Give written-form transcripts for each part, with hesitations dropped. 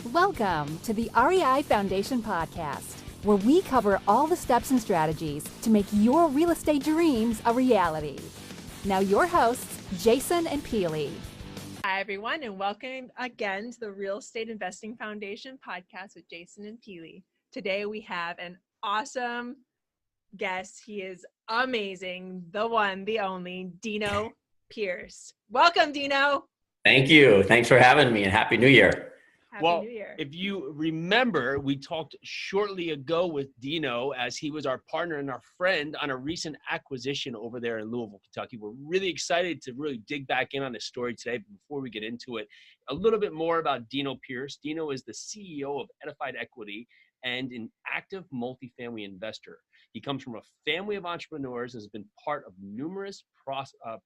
Welcome to the REI Foundation podcast, where we cover all the steps and strategies to make your real estate dreams a reality. Now your hosts, Jason and Peely. Hi, everyone, and welcome again to the Real Estate Investing Foundation podcast with Jason and Peely. Today we have an awesome guest. He is amazing, the one, the only, Dino Pierce. Welcome, Dino. Thank you. Thanks for having me, and Happy New Year. Happy New Year. If you remember, we talked shortly ago with Dino as he was our partner and our friend on a recent acquisition over there in Louisville, Kentucky. We're really excited to really dig back in on his story today. But before we get into it, a little bit more about Dino Pierce. Dino is the CEO of Edified Equity and an active multifamily investor. He comes from a family of entrepreneurs and has been part of numerous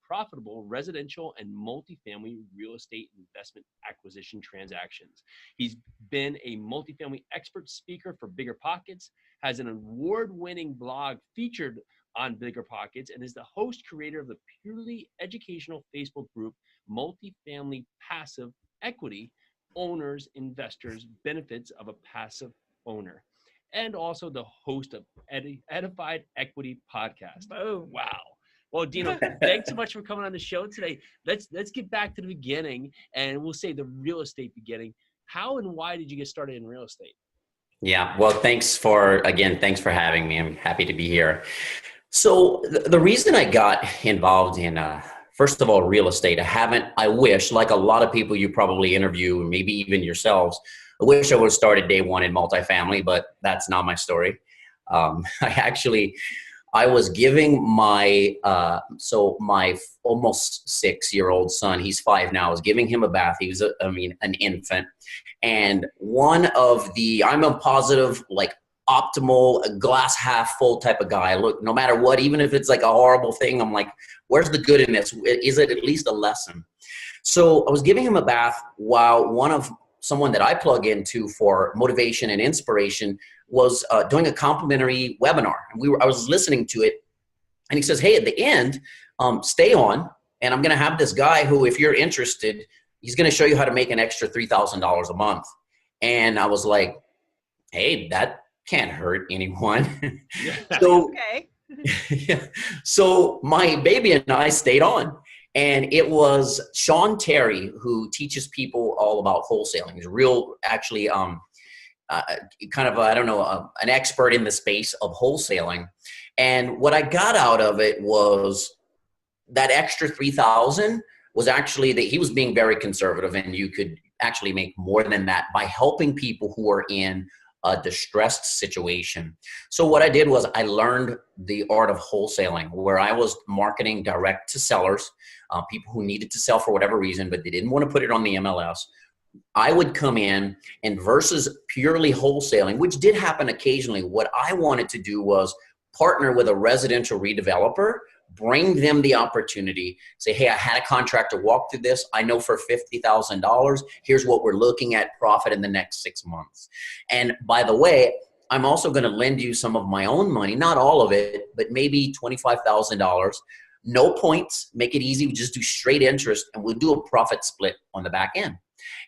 profitable residential and multifamily real estate investment acquisition transactions. He's been a multifamily expert speaker for BiggerPockets, has an award-winning blog featured on BiggerPockets, and is the host creator of the purely educational Facebook group Multifamily Passive Equity, Owners, Investors, Benefits of a Passive Owner, and also the host of Edified Equity podcast. Boom. Wow. Well, Dino, thanks so much for coming on the show today. Let's get back to the beginning, and we'll say the real estate beginning. How and why did you get started in real estate? Yeah, well, thanks for having me. I'm happy to be here. So the reason I got involved in, first of all, real estate, I wish, like a lot of people you probably interview, maybe even yourselves, I wish I would have started day one in multifamily, but that's not my story. I was giving my almost 6-year-old son, he's 5 now, I was giving him a bath. He was, an infant. And I'm a positive, like optimal, glass half full type of guy. Look, no matter what, even if it's like a horrible thing, I'm like, where's the good in this? Is it at least a lesson? So I was giving him a bath while someone that I plug into for motivation and inspiration was doing a complimentary webinar. And I was listening to it, and he says, hey, at the end, stay on, and I'm gonna have this guy who, if you're interested, he's gonna show you how to make an extra $3,000 a month. And I was like, hey, that can't hurt anyone. So, okay. yeah. So my baby and I stayed on. And it was Sean Terry who teaches people all about wholesaling. He's an expert in the space of wholesaling. And what I got out of it was that extra $3,000 was actually that he was being very conservative, and you could actually make more than that by helping people who are in a distressed situation. So what I did was I learned the art of wholesaling, where I was marketing direct to sellers, people who needed to sell for whatever reason, but they didn't want to put it on the MLS. I would come in, and versus purely wholesaling, which did happen occasionally, what I wanted to do was partner with a residential redeveloper, bring them the opportunity, say, hey, I had a contractor walk through this. I know for $50,000, here's what we're looking at profit in the next 6 months. And by the way, I'm also going to lend you some of my own money, not all of it, but maybe $25,000. No points, make it easy. We just do straight interest, and we'll do a profit split on the back end.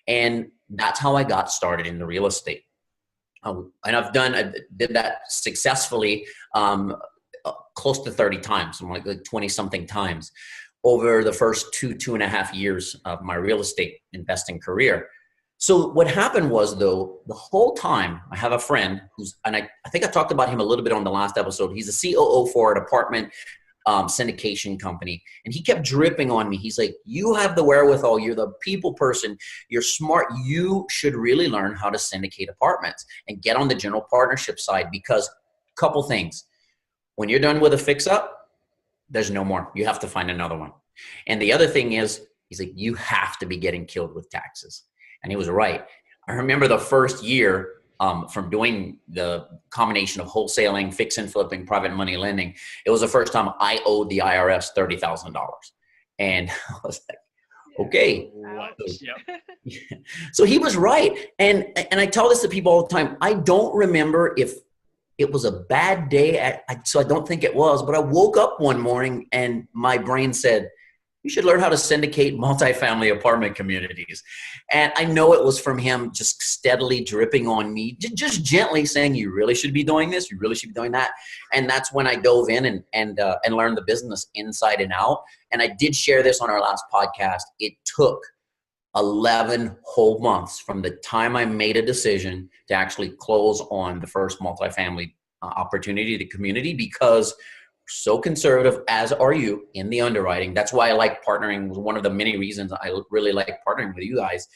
And that's how I got started in the real estate. And I did that successfully close to 30 times, like 20 something times over the first two and a half years of my real estate investing career. So what happened was, though, the whole time I have a friend I think I talked about him a little bit on the last episode. He's a COO for an apartment syndication company. And he kept dripping on me. He's like, you have the wherewithal. You're the people person. You're smart. You should really learn how to syndicate apartments and get on the general partnership side, because couple things. When you're done with a fix up, there's no more. You have to find another one. And the other thing is, he's like, you have to be getting killed with taxes. And he was right. I remember the first year from doing the combination of wholesaling, fix and flipping, private money lending. It was the first time I owed the IRS $30,000. And I was like, okay. So he was right. And I tell this to people all the time. I don't remember if it was a bad day, so I don't think it was, but I woke up one morning and my brain said, you should learn how to syndicate multifamily apartment communities. And I know it was from him just steadily dripping on me, just gently saying, you really should be doing this. You really should be doing that. And that's when I dove in and learned the business inside and out. And I did share this on our last podcast. It took 11 whole months from the time I made a decision to actually close on the first multifamily opportunity to community, because so conservative, as are you, in the underwriting. That's why I like partnering. One of the many reasons I really like partnering with you guys.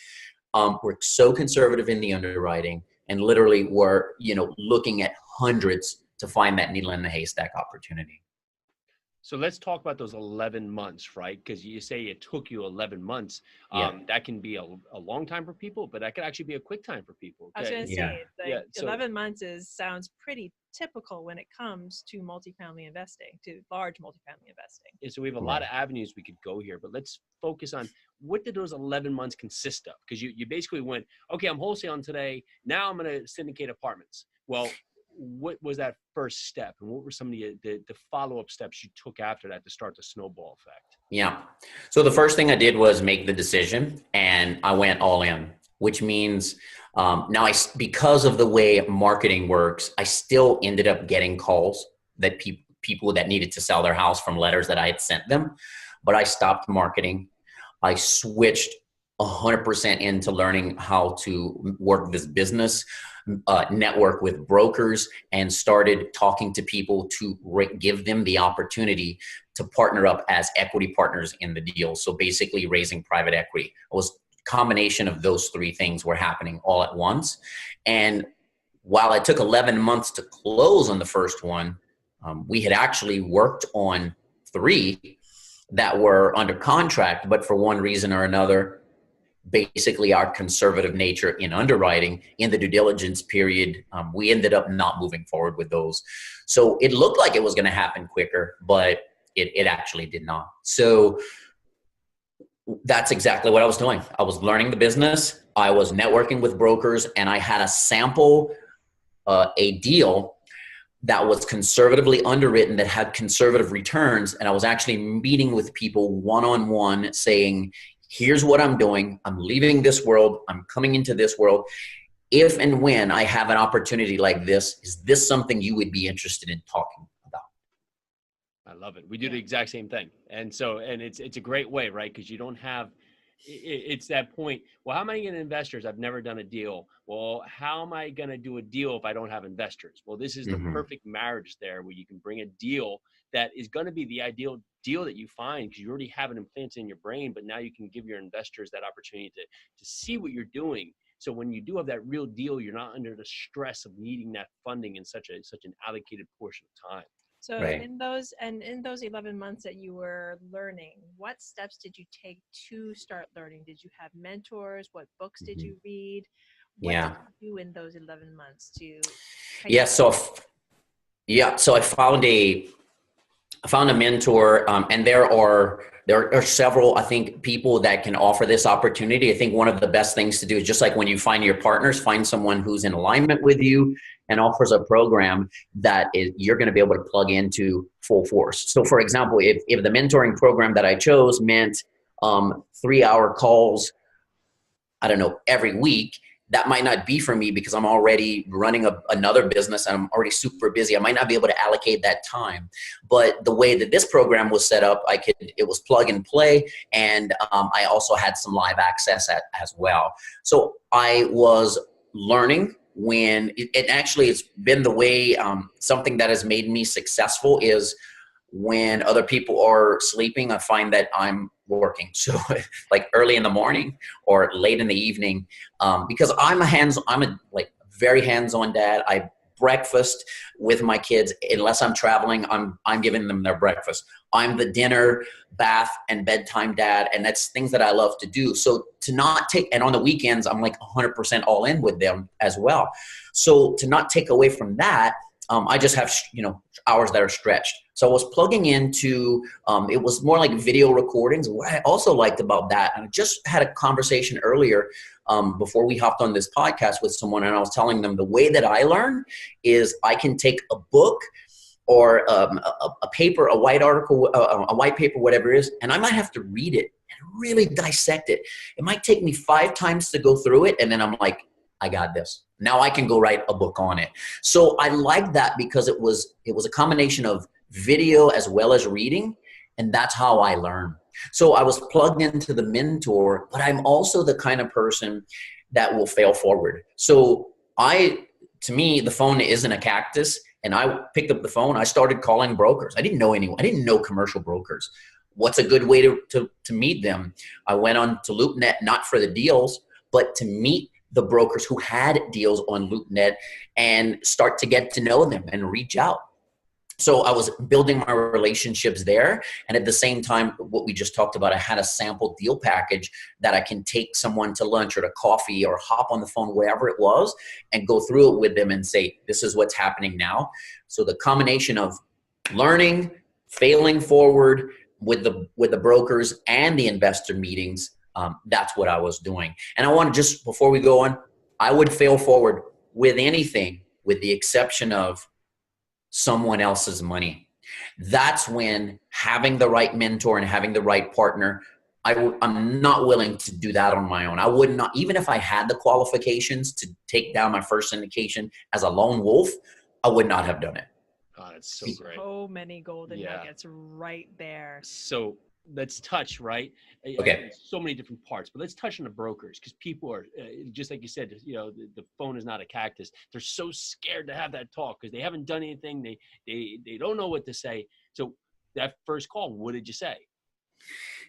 We're so conservative in the underwriting, and literally we're looking at hundreds to find that needle in the haystack opportunity. So let's talk about those 11 months, right? Because you say it took you 11 months. That can be a long time for people, but that could actually be a quick time for people. I was going to say, so 11 months sounds pretty typical when it comes to multifamily investing, to large multifamily investing. Yeah, so we have a lot of avenues we could go here, but let's focus on what did those 11 months consist of? Because you basically went, okay, I'm wholesaling today. Now I'm going to syndicate apartments. Well, what was that first step, and what were some of the follow-up steps you took after that to start the snowball effect? Yeah. So the first thing I did was make the decision, and I went all in, which means now because of the way marketing works, I still ended up getting calls that people that needed to sell their house from letters that I had sent them, but I stopped marketing. I switched 100% into learning how to work this business, network with brokers, and started talking to people to give them the opportunity to partner up as equity partners in the deal. So basically raising private equity. It was a combination of those three things were happening all at once. And while it took 11 months to close on the first one, we had actually worked on 3 that were under contract, but for one reason or another, basically our conservative nature in underwriting in the due diligence period, we ended up not moving forward with those. So it looked like it was going to happen quicker, but it actually did not. So that's exactly what I was doing. I was learning the business. I was networking with brokers, and I had a sample, a deal that was conservatively underwritten, that had conservative returns. And I was actually meeting with people one-on-one saying, here's what I'm doing. I'm leaving this world. I'm coming into this world. If and when I have an opportunity like this, is this something you would be interested in talking about? I love it. We do the exact same thing. And it's a great way, right? Because you don't have, it's that point. Well, how am I going to investors? I've never done a deal. Well, how am I going to do a deal if I don't have investors? Well, this is the perfect marriage there, where you can bring a deal that is going to be the ideal deal that you find, because you already have it implanted in your brain, but now you can give your investors that opportunity to see what you're doing. So when you do have that real deal, you're not under the stress of needing that funding in such an allocated portion of time. So Right. in those 11 months that you were learning, what steps did you take to start learning? Did you have mentors? What books did you read? What did you do in those 11 months to? So I found a mentor, and there are several, I think, people that can offer this opportunity. I think one of the best things to do is, just like when you find your partners, find someone who's in alignment with you and offers a program that you're going to be able to plug into full force. So for example, if the mentoring program that I chose meant 3-hour calls, I don't know, every week, that might not be for me, because I'm already running another business and I'm already super busy. I might not be able to allocate that time. But the way that this program was set up, it was plug and play, and I also had some live access as well. So I was learning when it's been the way, something that has made me successful is when other people are sleeping, I find that I'm working. So like early in the morning or late in the evening, because I'm a very hands-on dad. I breakfast with my kids. Unless I'm traveling, I'm giving them their breakfast. I'm the dinner, bath, and bedtime dad, and that's things that I love to do. So to not take, and on the weekends, I'm like 100% all in with them as well. So to not take away from that, I just have, hours that are stretched. So I was plugging into, it was more like video recordings. What I also liked about that, and I just had a conversation earlier before we hopped on this podcast with someone, and I was telling them the way that I learn is I can take a book or a paper, a white article, a white paper, whatever it is, and I might have to read it and really dissect it. It might take me 5 times to go through it, and then I'm like, I got this. Now I can go write a book on it. So I like that because it was a combination of video as well as reading, and that's how I learn. So I was plugged into the mentor, but I'm also the kind of person that will fail forward. So to me, the phone isn't a cactus, and I picked up the phone. I started calling brokers. I didn't know anyone. I didn't know commercial brokers. What's a good way to meet them? I went on to LoopNet, not for the deals, but to meet the brokers who had deals on LoopNet and start to get to know them and reach out. So I was building my relationships there. And at the same time, what we just talked about, I had a sample deal package that I can take someone to lunch or to coffee or hop on the phone, wherever it was, and go through it with them and say, this is what's happening now. So the combination of learning, failing forward with the brokers and the investor meetings, that's what I was doing. And I want to just, before we go on, I would fail forward with anything with the exception of someone else's money. That's when having the right mentor and having the right partner, I'm not willing to do that on my own. I would not, even if I had the qualifications to take down my first syndication as a lone wolf, I would not have done it. Oh, that's so great. So many golden nuggets right there. So let's touch, right? Okay. So many different parts, but let's touch on the brokers, because people are, just like you said, the phone is not a cactus. They're so scared to have that talk because they haven't done anything. They don't know what to say. So that first call, what did you say?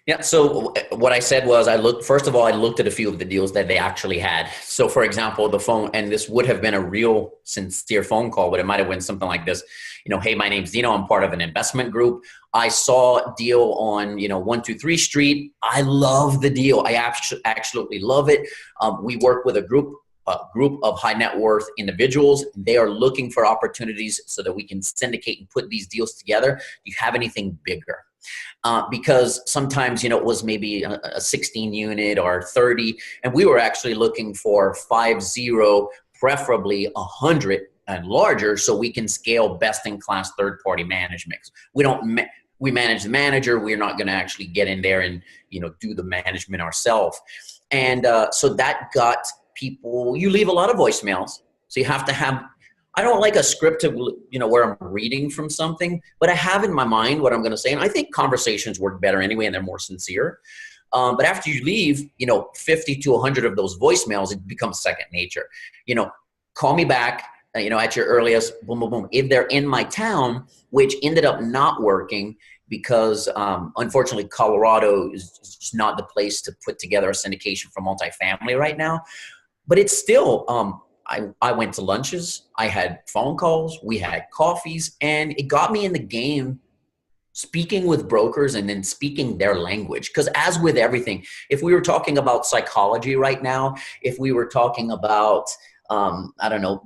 Yeah. So what I said was, first of all, I looked at a few of the deals that they actually had. So for example, the phone, and this would have been a real sincere phone call, but it might've been something like this. Hey, my name's Dino. I'm part of an investment group. I saw a deal on, 123 Street. I love the deal. I absolutely love it. We work with a group of high net worth individuals. They are looking for opportunities so that we can syndicate and put these deals together. Do you have anything bigger? Because sometimes, it was maybe a 16 unit or 30, and we were actually looking for 50, preferably 100 and larger, so we can scale best-in-class third-party management. We manage the manager. We're not going to actually get in there and do the management ourselves. And so that got people. You leave a lot of voicemails, so you have to have. I don't like a script to, where I'm reading from something, but I have in my mind what I'm going to say. And I think conversations work better anyway, and they're more sincere. But after you leave, 50 to 100 of those voicemails, it becomes second nature. Call me back, at your earliest, boom, boom, boom. If they're in my town, which ended up not working because unfortunately, Colorado is just not the place to put together a syndication for multifamily right now. But it's still, I went to lunches, I had phone calls, we had coffees, and it got me in the game speaking with brokers and then speaking their language. Because as with everything, if we were talking about psychology right now, if we were talking about,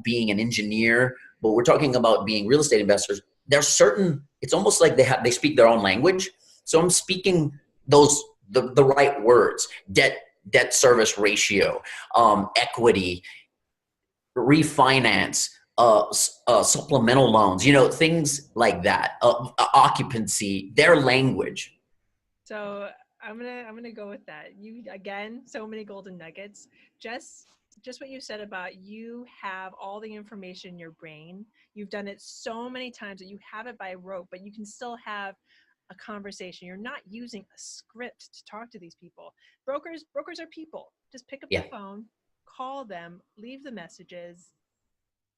being an engineer, but we're talking about being real estate investors, there's certain, it's almost like they speak their own language. So I'm speaking the right words: debt service ratio, equity, refinance, supplemental loans, things like that, occupancy, their language. So I'm gonna go with that. You, again, so many golden nuggets. Just what you said about, you have all the information in your brain. You've done it so many times that you have it by rote, but you can still have a conversation. You're not using a script to talk to these people. Brokers are people. Just pick up the phone, call them, leave the messages,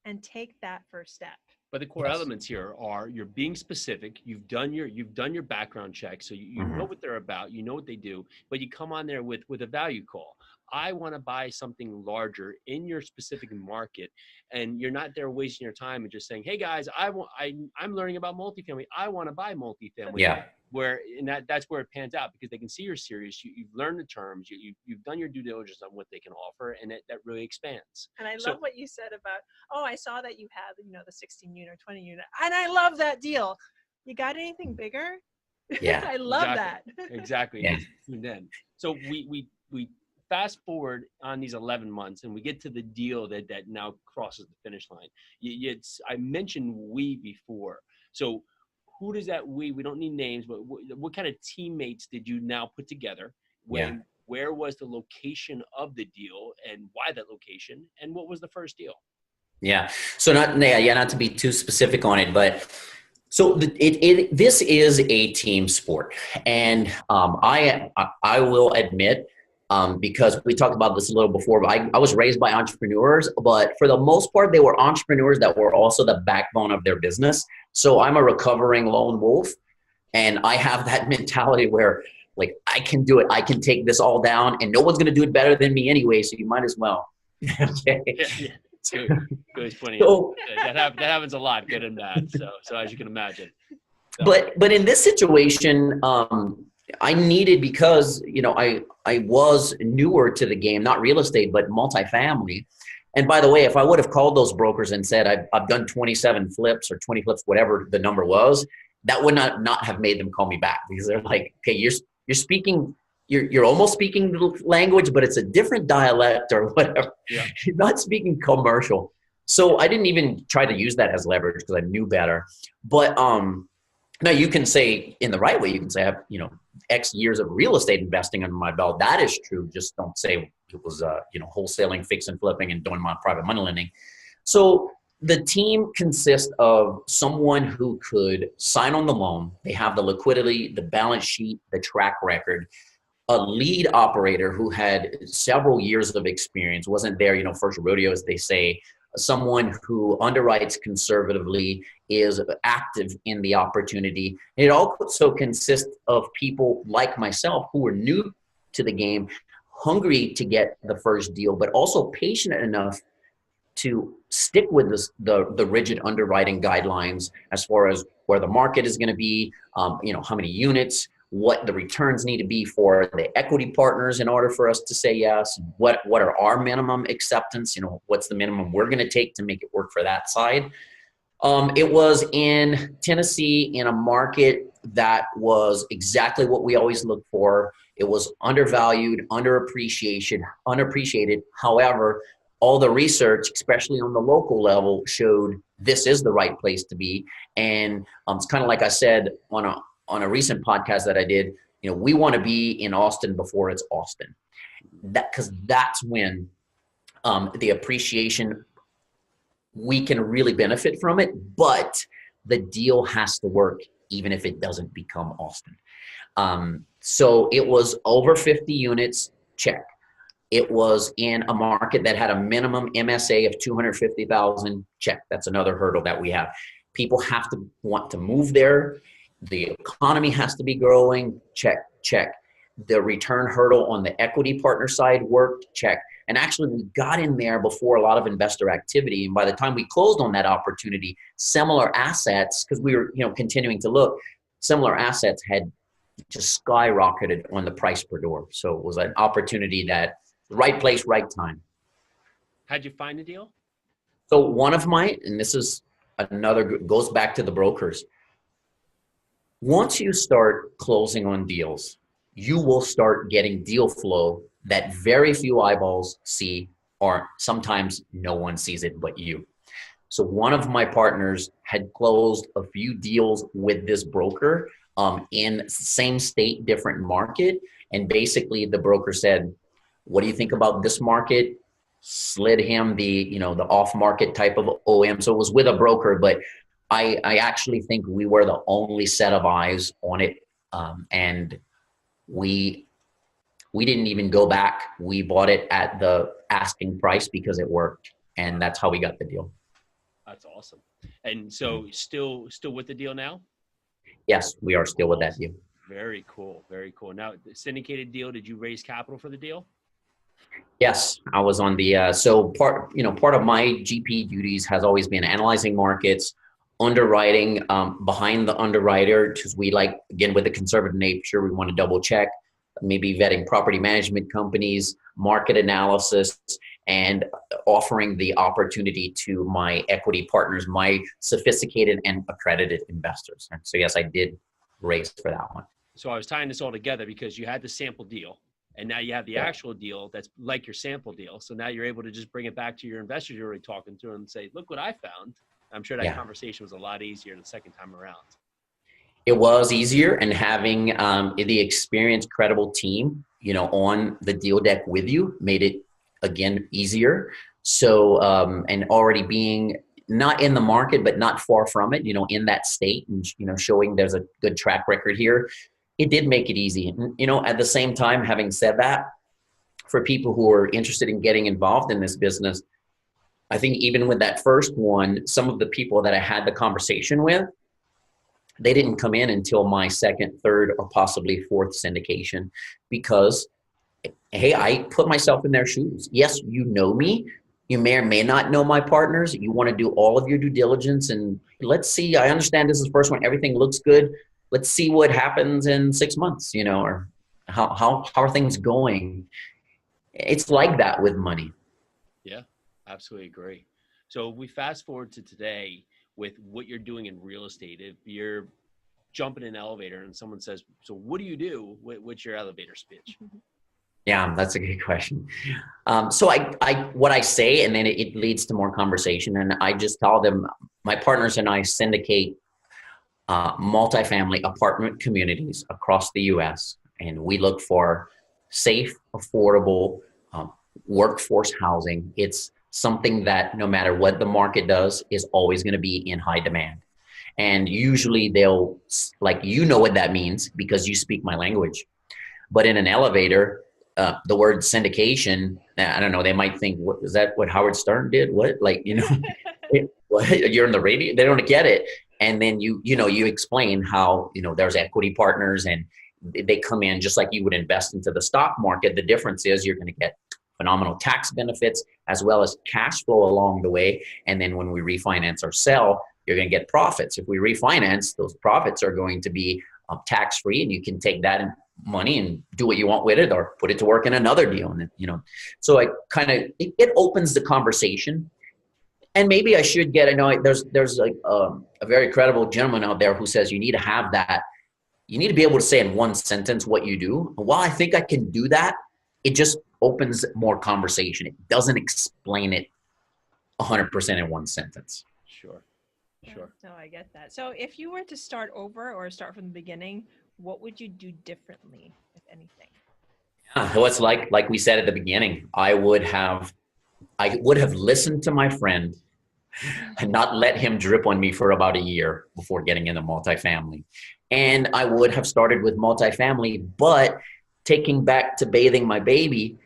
and take that first step. But the core elements here are, you're being specific. You've done your background check, so you know what they're about. You know what they do. But you come on there with a value call. I want to buy something larger in your specific market, and you're not there wasting your time and just saying, "Hey guys, I'm learning about multifamily. I want to buy multifamily." Yeah. That's where it pans out, because they can see you're serious. You've learned the terms. You've done your due diligence on what they can offer, and that really expands. And I love what you said about, I saw that you have the 16 unit or 20 unit, and I love that deal. You got anything bigger? Yeah, I love that. Exactly. Yeah. And then, so we fast forward on these 11 months, and we get to the deal that now crosses the finish line. I mentioned we before. So who does that we don't need names, but what kind of teammates did you now put together? Where was the location of the deal and why that location? And what was the first deal? Yeah. So not to be too specific on it, but so this is a team sport, and I will admit, because we talked about this a little before, but I was raised by entrepreneurs, but for the most part, they were entrepreneurs that were also the backbone of their business. So I'm a recovering lone wolf, and I have that mentality where, like, I can do it. I can take this all down, and no one's going to do it better than me anyway, so you might as well. Okay. Yeah. Good pointing out. That happens a lot, good and bad. So as you can imagine. So. But in this situation, I needed, because I was newer to the game, not real estate, but multifamily. And by the way, if I would have called those brokers and said I've done 27 flips or 20 flips, whatever the number was, that would not have made them call me back, because they're like, okay, you're speaking. You're almost speaking the language, but it's a different dialect or whatever. Yeah. You're not speaking commercial. So I didn't even try to use that as leverage because I knew better. But now you can say, in the right way, you can say I have, X years of real estate investing under my belt. That is true. Just don't say it was, wholesaling, fix and flipping, and doing my private money lending. So the team consists of someone who could sign on the loan. They have the liquidity, the balance sheet, the track record. A lead operator who had several years of experience, wasn't there, first rodeo, as they say. Someone who underwrites conservatively, is active in the opportunity. It also consists of people like myself who were new to the game, hungry to get the first deal, but also patient enough to stick with the rigid underwriting guidelines as far as where the market is going to be, how many units, what the returns need to be for the equity partners in order for us to say yes, what are our minimum acceptance, what's the minimum we're going to take to make it work for that side. It was in Tennessee, in a market that was exactly what we always look for. It was undervalued, underappreciated. However, all the research, especially on the local level, showed this is the right place to be. And it's kind of like I said on a recent podcast that I did, we want to be in Austin before it's Austin. Because that's when the appreciation, we can really benefit from it, but the deal has to work even if it doesn't become Austin. So it was over 50 units, check. It was in a market that had a minimum MSA of 250,000, check. That's another hurdle that we have. People have to want to move there. The economy has to be growing, check. The return hurdle on the equity partner side worked, check. And actually, we got in there before a lot of investor activity. And by the time we closed on that opportunity, similar assets, because we were continuing to look, similar assets had just skyrocketed on the price per door. So it was an opportunity that right place, right time. How'd you find the deal? So one of my, and this is another, goes back to the brokers. Once you start closing on deals, you will start getting deal flow that very few eyeballs see, or sometimes no one sees it but you. So one of my partners had closed a few deals with this broker in same state, different market. And basically the broker said, what do you think about this market? Slid him the off market type of OM. So it was with a broker, but I actually think we were the only set of eyes on it. And we didn't even go back. We bought it at the asking price because it worked. And that's how we got the deal. That's awesome. And so still with the deal now? Yes, we are still with that deal. Very cool. Very cool. Now, the syndicated deal, did you raise capital for the deal? Yes, I was on the, so part of my GP duties has always been analyzing markets, underwriting behind the underwriter, because we like, again, with the conservative nature, we want to double check, maybe vetting property management companies, market analysis, and offering the opportunity to my equity partners, my sophisticated and accredited investors. And so yes, I did raise for that one. So I was tying this all together because you had the sample deal and now you have the actual deal that's like your sample deal. So now you're able to just bring it back to your investors you're already talking to and say, look what I found. I'm sure that Yeah. conversation was a lot easier the second time around. It was easier, and having the experienced, credible team, on the deal deck with you made it again easier. So, and already being not in the market, but not far from it, in that state, and showing there's a good track record here, it did make it easy. And, at the same time, having said that, for people who are interested in getting involved in this business, I think even with that first one, some of the people that I had the conversation with, they didn't come in until my second, third, or possibly fourth syndication, because, hey, I put myself in their shoes. Yes, you know me. You may or may not know my partners. You want to do all of your due diligence, and let's see. I understand this is the first one. Everything looks good. Let's see what happens in 6 months, or how are things going? It's like that with money. Yeah, absolutely agree. So we fast forward to today with what you're doing in real estate. If you're jumping in an elevator and someone says, so what do you do? What's your elevator speech? Yeah, that's a good question. So what I say, and then it leads to more conversation. And I just tell them, my partners and I syndicate multifamily apartment communities across the U.S. And we look for safe, affordable workforce housing. It's something that no matter what the market does is always going to be in high demand. And usually they'll, what that means because you speak my language. But in an elevator, the word syndication, I don't know, they might think, what is that what Howard Stern did? What, you're in the radio, they don't get it. And then you explain how, there's equity partners and they come in just like you would invest into the stock market. The difference is you're going to get phenomenal tax benefits as well as cash flow along the way. And then when we refinance or sell, you're going to get profits. If we refinance, those profits are going to be tax-free, and you can take that money and do what you want with it or put it to work in another deal. And, so it opens the conversation. And maybe I should get, there's like a very credible gentleman out there who says you need to have that. You need to be able to say in one sentence what you do. And while I think I can do that, it just opens more conversation. It doesn't explain it 100% in one sentence. Sure. No, I get that. So if you were to start over or start from the beginning, what would you do differently, if anything? Well, it's like we said at the beginning, I would have listened to my friend and not let him drip on me for about a year before getting into multifamily. And I would have started with multifamily, but taking back to bathing my baby,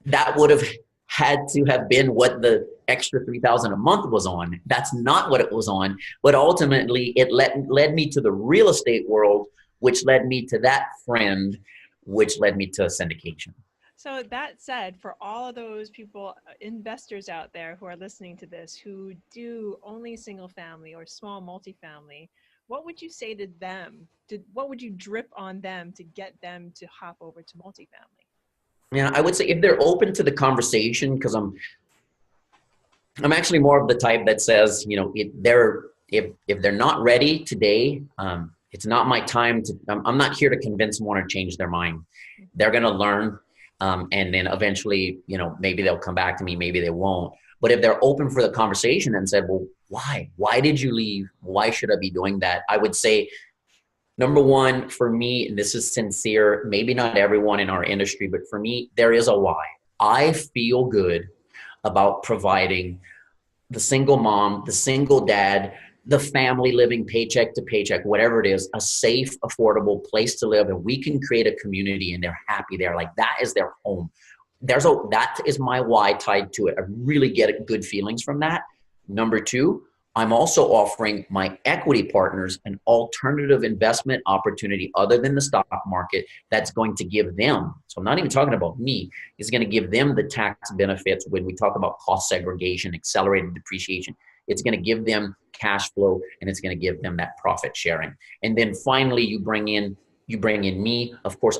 that would have had to have been what the extra $3,000 a month was on. That's not what it was on, but ultimately it led me to the real estate world, which led me to that friend, which led me to syndication. So that said, for all of those people, investors out there who are listening to this, who do only single family or small multifamily, what would you say to them? What would you drip on them to get them to hop over to multifamily? Yeah, I would say if they're open to the conversation, because I'm actually more of the type that says, if they're not ready today, it's not my time to. I'm not here to convince them or change their mind. They're going to learn, and then eventually, maybe they'll come back to me, maybe they won't. But if they're open for the conversation and said, well, why? Why did you leave? Why should I be doing that? I would say, number one, for me, and this is sincere, maybe not everyone in our industry, but for me, there is a why. I feel good about providing the single mom, the single dad, the family living paycheck to paycheck, whatever it is, a safe, affordable place to live. And we can create a community and they're happy there. Like that is their home. That is my why tied to it. I really get good feelings from that. Number two, I'm also offering my equity partners an alternative investment opportunity other than the stock market that's going to give them, so I'm not even talking about me, it's going to give them the tax benefits when we talk about cost segregation, accelerated depreciation. It's going to give them cash flow and it's going to give them that profit sharing. And then finally, you bring in me. Of course,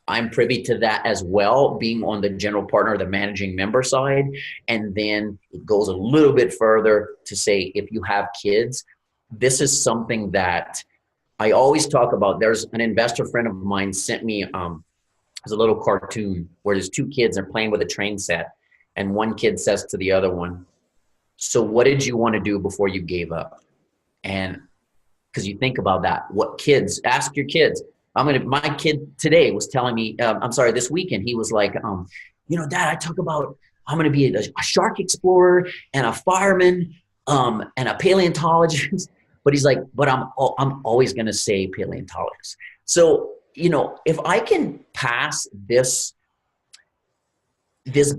I'm privy to that as well, being on the general partner, the managing member side. And then it goes a little bit further to say, if you have kids, this is something that I always talk about. There's an investor friend of mine sent me there's a little cartoon where there's two kids, they're playing with a train set. And one kid says to the other one, So what did you want to do before you gave up? And because you think about that, what kids, ask your kids. My kid today was telling me, this weekend, he was like, Dad, I talk about, I'm going to be a shark explorer and a fireman, and a paleontologist. But he's like, but I'm always going to say paleontologist. So, if I can pass this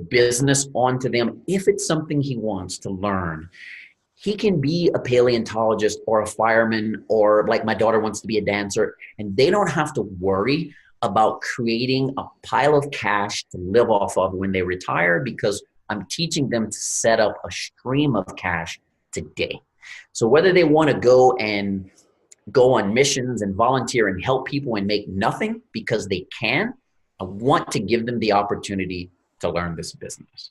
business on to them, if it's something he wants to learn, he can be a paleontologist or a fireman, or like my daughter wants to be a dancer, and they don't have to worry about creating a pile of cash to live off of when they retire, because I'm teaching them to set up a stream of cash today. So whether they want to go on missions and volunteer and help people and make nothing because they can, I want to give them the opportunity to learn this business.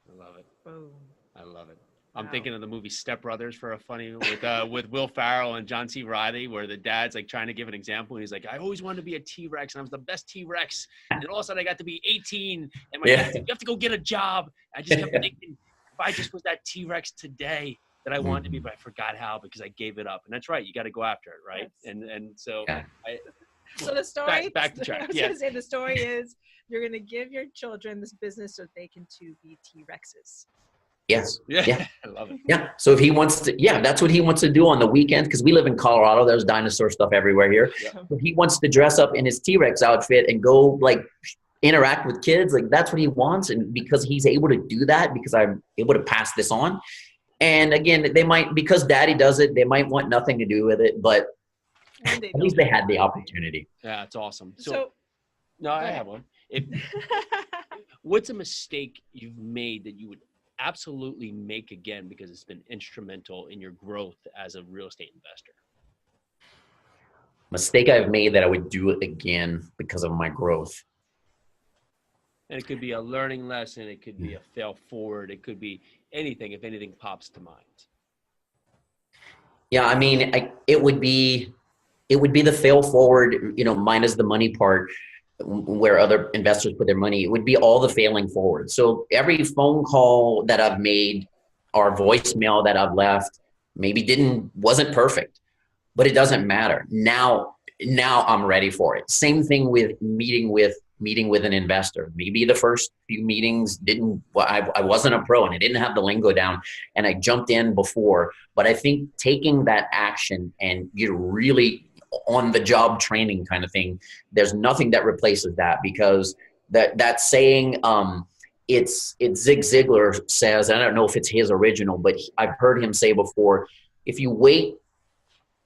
I love it. Boom. I love it. I'm thinking of the movie Step Brothers for a funny with Will Ferrell and John C. Reilly, where the dad's like trying to give an example. He's like, I always wanted to be a T-Rex, and I was the best T-Rex. And all of a sudden I got to be 18, and my dad said, you have to go get a job. I just kept thinking, if I just was that T-Rex today that I wanted to be, but I forgot how because I gave it up. And that's right. You got to go after it, right? Yes. And so so the story, back to track. I was going to say, the story is you're going to give your children this business so they can too be T-Rexes. Yes. Yeah. I love it. Yeah. So if he wants to, that's what he wants to do on the weekends, because we live in Colorado. There's dinosaur stuff everywhere here. Yeah. If he wants to dress up in his T-Rex outfit and go like interact with kids, like that's what he wants. And because he's able to do that, because I'm able to pass this on. And again, they might, because daddy does it, they might want nothing to do with it, but at least they had the opportunity. Yeah, it's awesome. So no, I have one. What's a mistake you've made that you would absolutely make again because it's been instrumental in your growth as a real estate investor? Mistake I've made that I would do it again because of my growth. And it could be a learning lesson. It could be a fail forward. It could be anything, if anything pops to mind. Yeah, I mean, it would be the fail forward, minus the money part, where other investors put their money. It would be all the failing forward. So every phone call that I've made or voicemail that I've left wasn't perfect, but it doesn't matter. Now I'm ready for it. Same thing with meeting with an investor. Maybe the first few meetings I wasn't a pro and I didn't have the lingo down, and I jumped in before, but I think taking that action and really on the job training kind of thing, there's nothing that replaces that, because that saying, it's Zig Ziglar says, I don't know if it's his original, but I've heard him say before, if you wait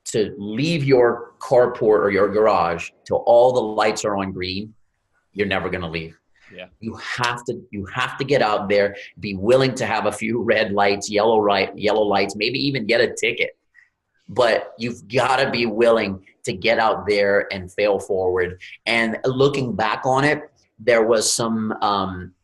to leave your carport or your garage till all the lights are on green, you're never going to leave. Yeah. You have to get out there, be willing to have a few red lights, yellow lights, maybe even get a ticket. But you've got to be willing to get out there and fail forward. And looking back on it, there was some, I'm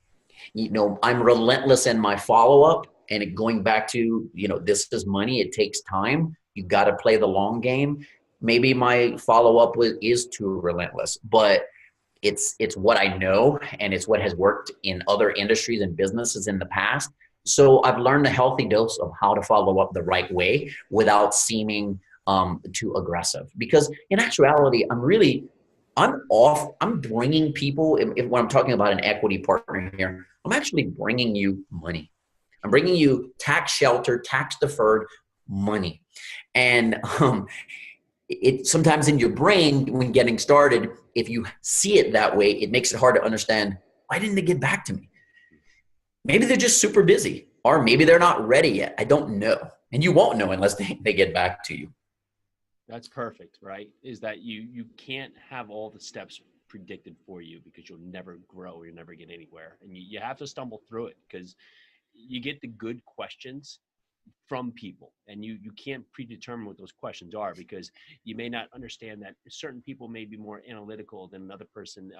relentless in my follow-up, and going back to, this is money. It takes time. You got to play the long game. Maybe my follow-up is too relentless, but it's what I know, and it's what has worked in other industries and businesses in the past. So I've learned a healthy dose of how to follow up the right way without seeming too aggressive. Because in actuality, I'm bringing people, when I'm talking about an equity partner here, I'm actually bringing you money. I'm bringing you tax shelter, tax deferred money. And it sometimes in your brain when getting started, if you see it that way, it makes it hard to understand, why didn't they get back to me? Maybe they're just super busy, or maybe they're not ready yet. I don't know. And you won't know unless they get back to you. That's perfect, right? Is that you can't have all the steps predicted for you, because you'll never grow, you'll never get anywhere. And you have to stumble through it, because you get the good questions from people, and you can't predetermine what those questions are, because you may not understand that certain people may be more analytical than another person,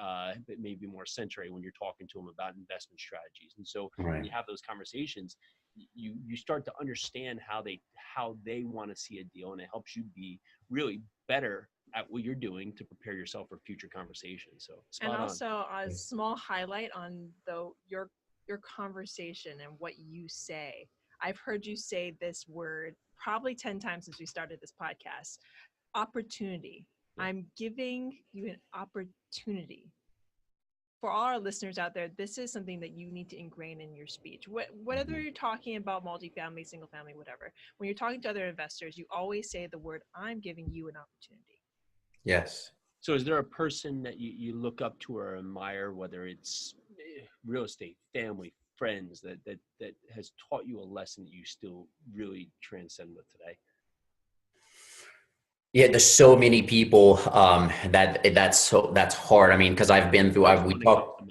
that may be more century when you're talking to them about investment strategies. And so when you have those conversations, you start to understand how they want to see a deal, and it helps you be really better at what you're doing to prepare yourself for future conversations. So and also a small highlight on your conversation and what you say. I've heard you say this word probably 10 times since we started this podcast. Opportunity. Yeah. I'm giving you an opportunity. For all our listeners out there, this is something that you need to ingrain in your speech. Whether you're talking about multifamily, single family, whatever, when you're talking to other investors, you always say the word, I'm giving you an opportunity. Yes. So is there a person that you look up to or admire, whether it's real estate, family, friends, that has taught you a lesson that you still really transcend with today? Yeah, there's so many people that's hard. I mean, because I've been through. We talked.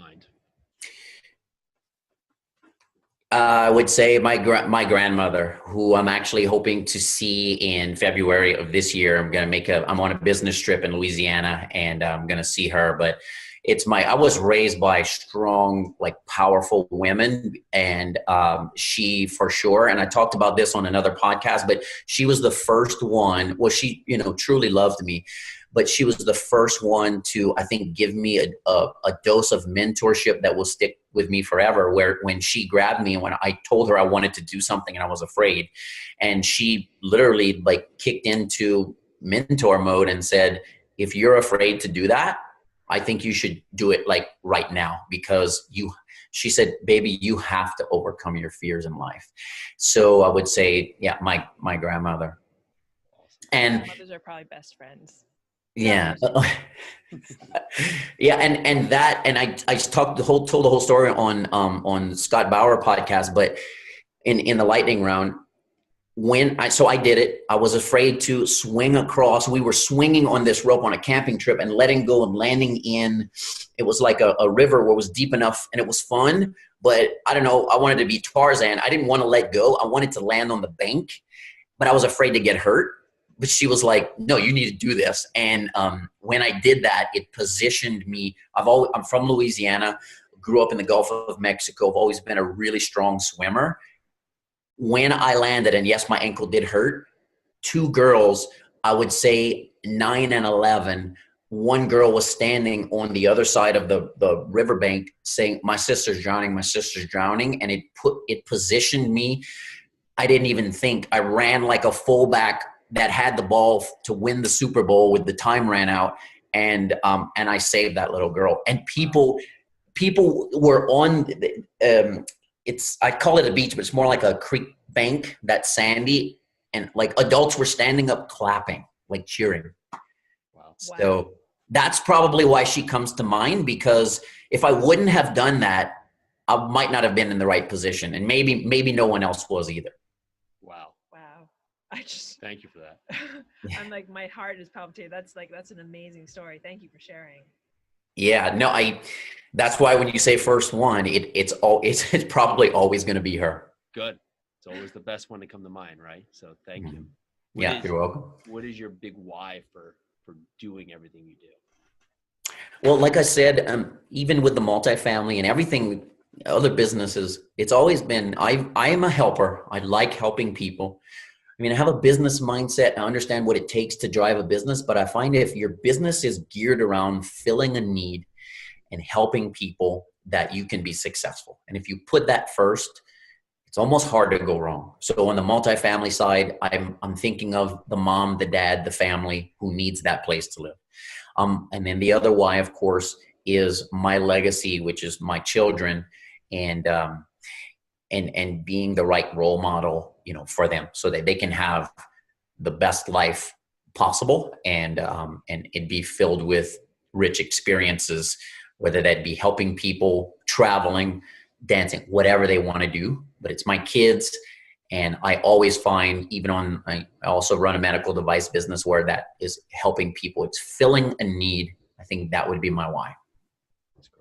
I would say my grandmother, who I'm actually hoping to see in February of this year. I'm on a business trip in Louisiana, and I'm gonna see her. But I was raised by strong, like powerful women, and she for sure. And I talked about this on another podcast, but she was the first one. Well, she truly loved me. But she was the first one to, I think, give me a dose of mentorship that will stick with me forever. Where when she grabbed me and when I told her I wanted to do something and I was afraid, and she literally like kicked into mentor mode and said, if you're afraid to do that, I think you should do it like right now, because she said, baby, you have to overcome your fears in life. So I would say, yeah, my grandmother. And grandmothers are probably best friends. Yeah. Yeah. And I told the whole story on Scott Bauer podcast, but in the lightning round, I did it, I was afraid to swing across. We were swinging on this rope on a camping trip and letting go and landing in, it was like a river where it was deep enough and it was fun, but I don't know. I wanted to be Tarzan. I didn't want to let go. I wanted to land on the bank, but I was afraid to get hurt. But she was like, no, you need to do this. And when I did that, it positioned me. I'm from Louisiana, grew up in the Gulf of Mexico. I've always been a really strong swimmer. When I landed, and yes, my ankle did hurt, 2 girls, I would say 9 and 11, one girl was standing on the other side of the riverbank saying, my sister's drowning, my sister's drowning. And it positioned me. I didn't even think. I ran like a fullback that had the ball to win the Super Bowl with the time ran out. And I saved that little girl. And people were on, I call it a beach, but it's more like a creek bank that's sandy. And like adults were standing up clapping, like cheering. Wow. So that's probably why she comes to mind, because if I wouldn't have done that, I might not have been in the right position. And maybe no one else was either. Wow. Thank you for that. I'm like, my heart is palpitating. That's an amazing story. Thank you for sharing. Yeah, no, that's why when you say first one, it's probably always going to be her. Good. It's always the best one to come to mind, right? So thank you. You're welcome. What is your big why for doing everything you do? Well, like I said, even with the multifamily and everything, other businesses, it's always been, I am a helper. I like helping people. I mean, I have a business mindset. I understand what it takes to drive a business, but I find if your business is geared around filling a need and helping people, that you can be successful. And if you put that first, it's almost hard to go wrong. So on the multifamily side, I'm thinking of the mom, the dad, the family who needs that place to live. And then the other why, of course, is my legacy, which is my children, and being the right role model, for them, so that they can have the best life possible, and it be filled with rich experiences, whether that be helping people, traveling, dancing, whatever they want to do. But it's my kids. And I always find, I also run a medical device business where that is helping people. It's filling a need. I think that would be my why.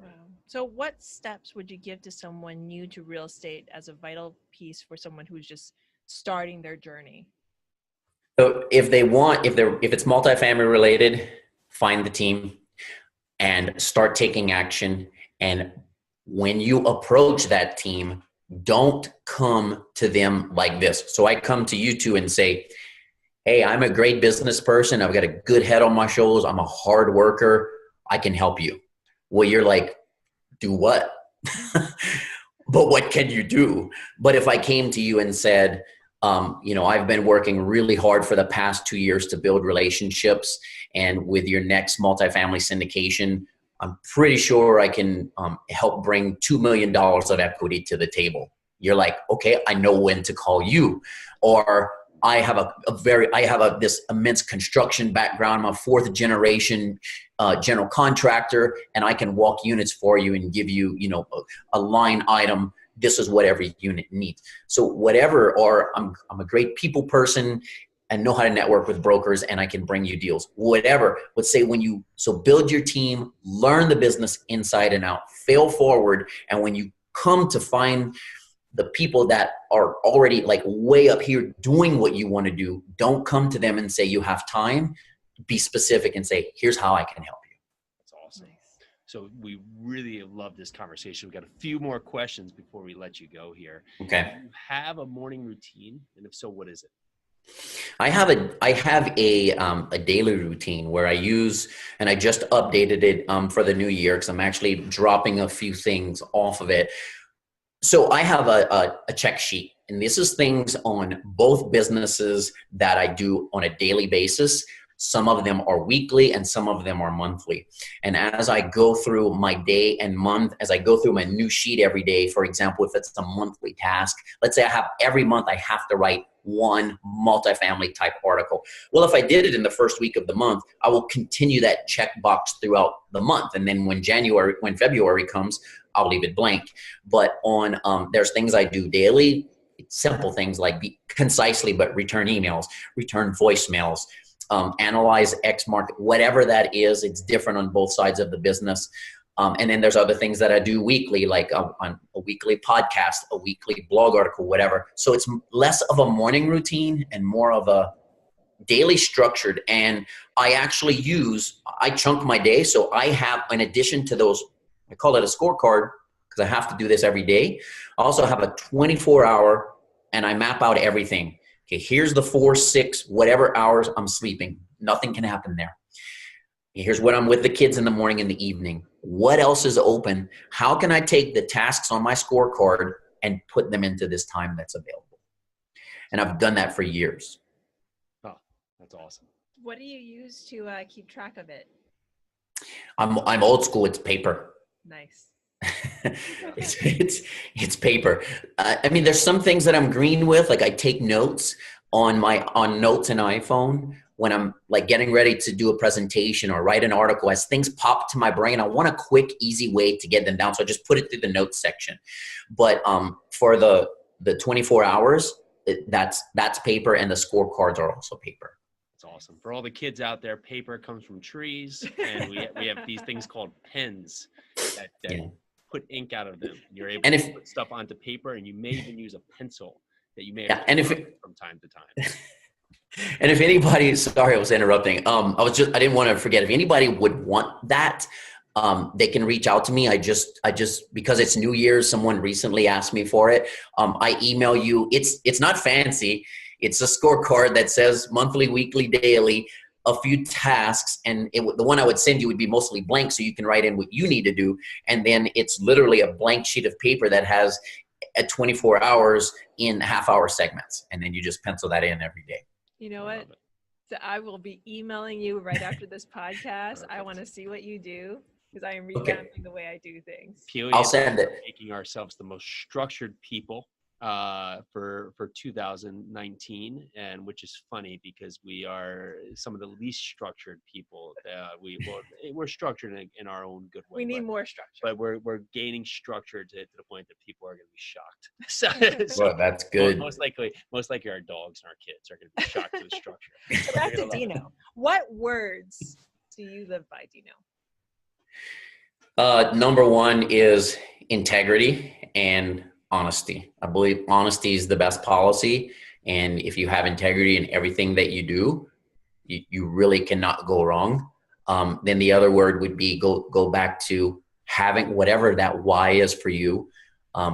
Wow. So what steps would you give to someone new to real estate as a vital piece for someone who's just starting their journey? So if it's multifamily related, find the team and start taking action. And when you approach that team, don't come to them like this. So I come to you two and say, hey, I'm a great business person. I've got a good head on my shoulders. I'm a hard worker. I can help you. Well, you're like, do what? but what can you do? But if I came to you and said, I've been working really hard for the past 2 years to build relationships, and with your next multifamily syndication, I'm pretty sure I can help bring $2 million of equity to the table. You're like, okay, I know when to call you. Or I have this immense construction background. I'm a fourth generation general contractor, and I can walk units for you and give you, a line item. This is what every unit needs. So whatever, or I'm a great people person and know how to network with brokers, and I can bring you deals. Whatever. Let's say build your team, learn the business inside and out, fail forward, and when you come to find the people that are already like way up here doing what you want to do, don't come to them and say you have time. Be specific and say, here's how I can help you. That's awesome. So we really love this conversation. We've got a few more questions before we let you go here. Okay. Do you have a morning routine? And if so, what is it? I have a daily routine where I use, and I just updated it for the new year because I'm actually dropping a few things off of it. So I have a check sheet, and this is things on both businesses that I do on a daily basis. Some of them are weekly and some of them are monthly. And as I go through my day and month, as I go through my new sheet every day, for example, if it's a monthly task, let's say every month I have to write one multifamily type article. Well, if I did it in the first week of the month, I will continue that checkbox throughout the month. And then when February comes, I'll leave it blank. But there's things I do daily, simple things like be concisely, but return emails, return voicemails, analyze X market, whatever that is. It's different on both sides of the business. And then there's other things that I do weekly, like on a weekly podcast, a weekly blog article, whatever. So it's less of a morning routine and more of a daily structured. And I chunk my day. So I have, in addition to those, I call it a scorecard because I have to do this every day. I also have a 24-hour, and I map out everything. Okay, here's the 4, 6, whatever hours I'm sleeping. Nothing can happen there. Here's when I'm with the kids in the morning and the evening. What else is open? How can I take the tasks on my scorecard and put them into this time that's available? And I've done that for years. Oh, that's awesome. What do you use to keep track of it? I'm old school. It's paper. Nice. It's paper. I mean, there's some things that I'm green with. Like I take notes on notes and iPhone when I'm like getting ready to do a presentation or write an article. As things pop to my brain, I want a quick, easy way to get them down. So I just put it through the notes section. But for the 24 hours, that's paper, and the scorecards are also paper. Awesome. For all the kids out there, paper comes from trees, and we have these things called pens that put ink out of them. You're able to put stuff onto paper, and you may even use a pencil that you may have from time to time. And if anybody, sorry, I was interrupting. I didn't want to forget. If anybody would want that, they can reach out to me. I just because it's New Year's, someone recently asked me for it. I email you. It's not fancy. It's a scorecard that says monthly, weekly, daily, a few tasks. And the one I would send you would be mostly blank, so you can write in what you need to do. And then it's literally a blank sheet of paper that has 24 hours in half-hour segments. And then you just pencil that in every day. You know what? So I will be emailing you right after this podcast. I want to see what you do because I am revamping the way I do things. I'll send it. Making ourselves the most structured people for 2019, and which is funny because we are some of the least structured people. We're structured in our own good way. We need more structure, but we're gaining structure to the point that people are going to be shocked. So well, that's good. Most likely our dogs and our kids are going to be shocked to the structure. So back to Dino. What words do you live by, Dino? Number one is integrity and honesty. I believe honesty is the best policy. And if you have integrity in everything that you do, you really cannot go wrong. Then the other word would be go back to having whatever that why is for you.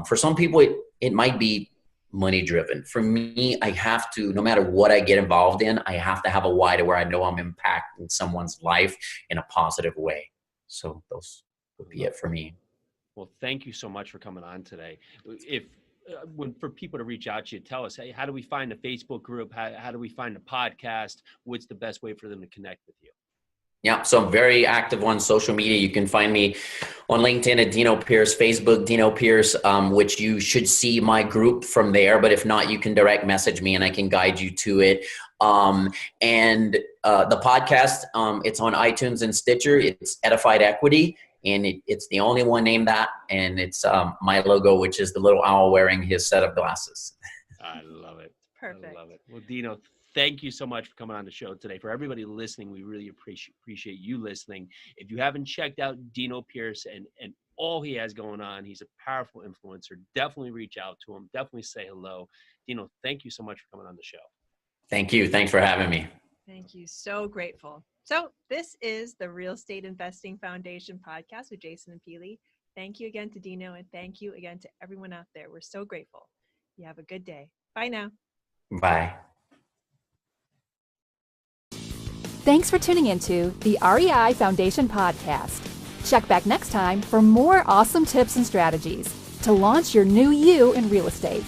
For some people, it might be money driven. For me, I have to, no matter what I get involved in, I have to have a why to where I know I'm impacting someone's life in a positive way. So those would be it for me. Well, thank you so much for coming on today. If for people to reach out to you, tell us, hey, how do we find the Facebook group? How do we find the podcast? What's the best way for them to connect with you? Yeah, so I'm very active on social media. You can find me on LinkedIn at Dino Pierce, Facebook Dino Pierce, which you should see my group from there. But if not, you can direct message me and I can guide you to it. And the podcast, it's on iTunes and Stitcher. It's Edified Equity, and it's the only one named that. And it's my logo, which is the little owl wearing his set of glasses. I love it. Perfect. I love it. Well, Dino, thank you so much for coming on the show today. For everybody listening, we really appreciate you listening. If you haven't checked out Dino Pierce and all he has going on, he's a powerful influencer. Definitely reach out to him. Definitely say hello. Dino, thank you so much for coming on the show. Thank you. Thanks for having me. Thank you. So grateful. So this is the Real Estate Investing Foundation podcast with Jason and Peely. Thank you again to Dino, and thank you again to everyone out there. We're so grateful. You have a good day. Bye now. Bye. Thanks for tuning into the REI Foundation podcast. Check back next time for more awesome tips and strategies to launch your new you in real estate.